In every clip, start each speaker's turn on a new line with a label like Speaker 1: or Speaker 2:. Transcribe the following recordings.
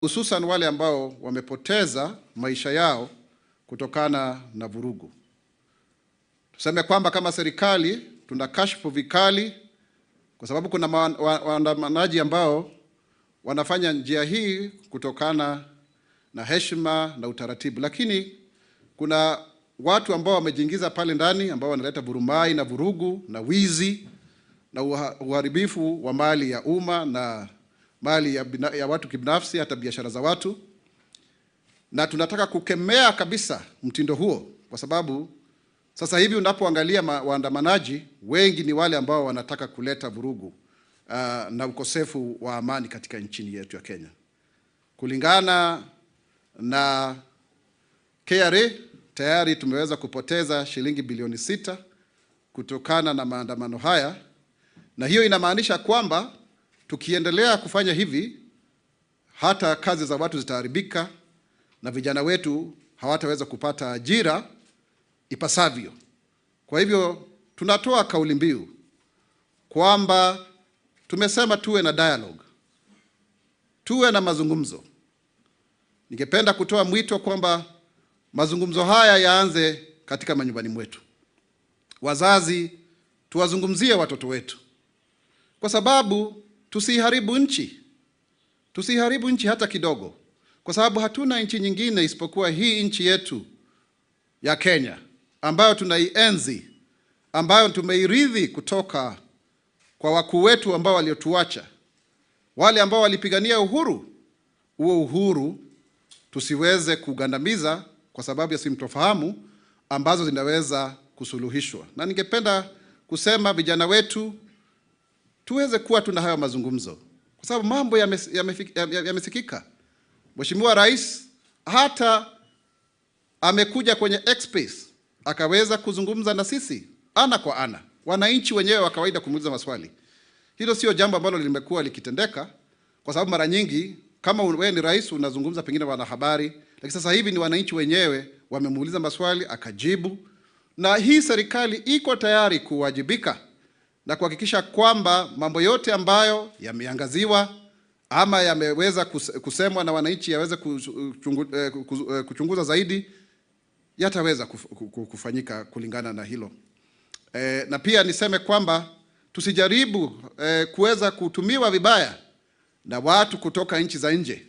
Speaker 1: hususan wale ambao wamepoteza maisha yao kutokana na vurugu. Tuseme kwamba kama serikali tunakashifu vikali kwa sababu kuna waandamanaji ambao wanafanya njia hii kutokana na heshima na utaratibu, lakini kuna watu ambao wamejiingiza pale ndani ambao wanaleta vurumai na vurugu na wizi na uharibifu wa mali ya umma na mali ya watu kibinafsi, hata biashara za watu. Na tunataka kukemea kabisa mtindo huo, kwa sababu sasa hivi unapoangalia waandamanaji wengi ni wale ambao wanataka kuleta vurugu na ukosefu wa amani katika nchini yetu ya Kenya. Kulingana na KRA, tayari tumeweza kupoteza shilingi bilioni 6 kutokana na maandamano haya, na hiyo inamaanisha kwamba tukiendelea kufanya hivi hata kazi za watu zitaharibika na vijana wetu hawataweza kupata ajira ipasavyo. Kwa hivyo tunatoa kauli mbiu kwamba tumesema tuwe na dialogue, tuwe na mazungumzo. Ningependa kutoa mwito kwamba mazungumzo haya yaanze katika manyumbani mwetu. Wazazi, tuwazungumzie watoto wetu, kwa sababu tusiharibu nchi. Tusiharibu nchi hata kidogo, kwa sababu hatuna nchi nyingine isipokuwa hii nchi yetu ya Kenya ambayo tunaienzi, ambayo tumeirithi kutoka kwa wakuu wetu ambao waliotuacha, wale ambao walipigania uhuru. Huo uhuru tusiweze kugandamiza kwa sababu ya sintofahamu ambazo zinaweza kusuluhishwa. Na ningependa kusema vijana wetu tuweze kuwa tuna hayo mazungumzo, kwa sababu mambo yamesikika. Mheshimiwa Rais hata amekuja kwenye X-Space akaweza kuzungumza na sisi ana kwa ana, wananchi wenyewe wa kawaida kumuuliza maswali. Hilo sio jambo ambalo limekuwa likitendeka, kwa sababu mara nyingi kama wewe ni rais unazungumza pengine wanahabari, lakini sasa hivi ni wananchi wenyewe wamemuuliza maswali akajibu. Na hii serikali iko tayari kuwajibika na kuhakikisha kwamba mambo yote ambayo yameangaziwa ama yameweza kusemwa na wananchi yaweze kuchunguza zaidi, yataweza kufanyika kulingana na hilo. Na pia niseme kwamba tusijaribu kuweza kutumiwa vibaya na watu kutoka nchi za nje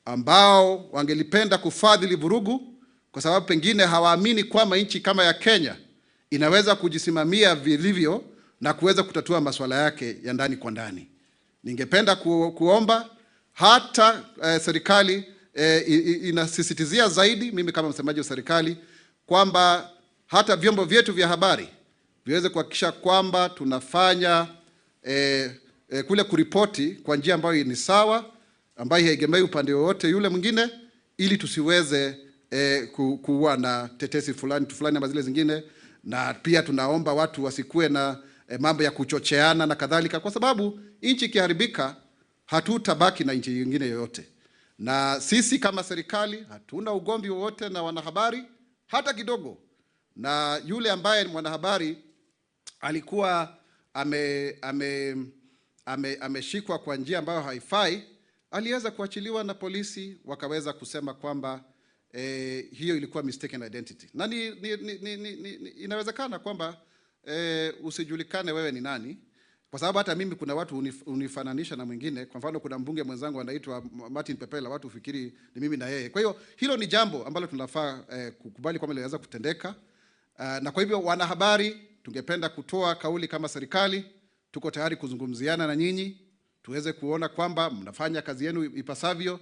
Speaker 1: ambao wangelipenda kufadhili vurugu, kwa sababu pengine hawaamini kwamba nchi kama ya Kenya inaweza kujisimamia vilivyo na kuweza kutatua masuala yake ya ndani kwa ndani. Ningependa kuomba hata serikali inasisitizia zaidi, mimi kama msemaji wa serikali, kwamba hata vyombo vyetu vya habari viweze kuhakikisha kwamba tunafanya kule kuripoti kwa njia ambayo ni sawa, ambayo haigemei upande wowote yule mwingine, ili tusiweze kuwa na tetesi fulani ama zile zingine. Na pia tunaomba watu wasikue na mambo ya kuchocheana na kadhalika, kwa sababu nchi ikiharibika hatutabaki na nchi nyingine yoyote. Na sisi kama serikali hatuna ugomvi wowote na wanahabari hata kidogo. Na yule ambaye ni mwanahabari alikuwa ameshikwa kwa njia ambayo haifai, aliweza kuachiliwa na polisi, wakaweza kusema kwamba hiyo ilikuwa mistaken identity. Na inawezekana kwamba usijulikane wewe ni nani, kwa sababu hata mimi kuna watu unifananisha na mwingine. Kwa mfano kuna mbunge mwenzangu anaitwa Martin Pepela, watu ufikiri ni mimi na yeye. Kwa hiyo hilo ni jambo ambalo tunafaa kukubali kwamba linaweza kutendeka. Na kwa hivyo wanahabari, tungependa kutoa kauli kama serikali, tuko tayari kuzungumziana na nyinyi, tuweze kuona kwamba mnafanya kazi yenu ipasavyo,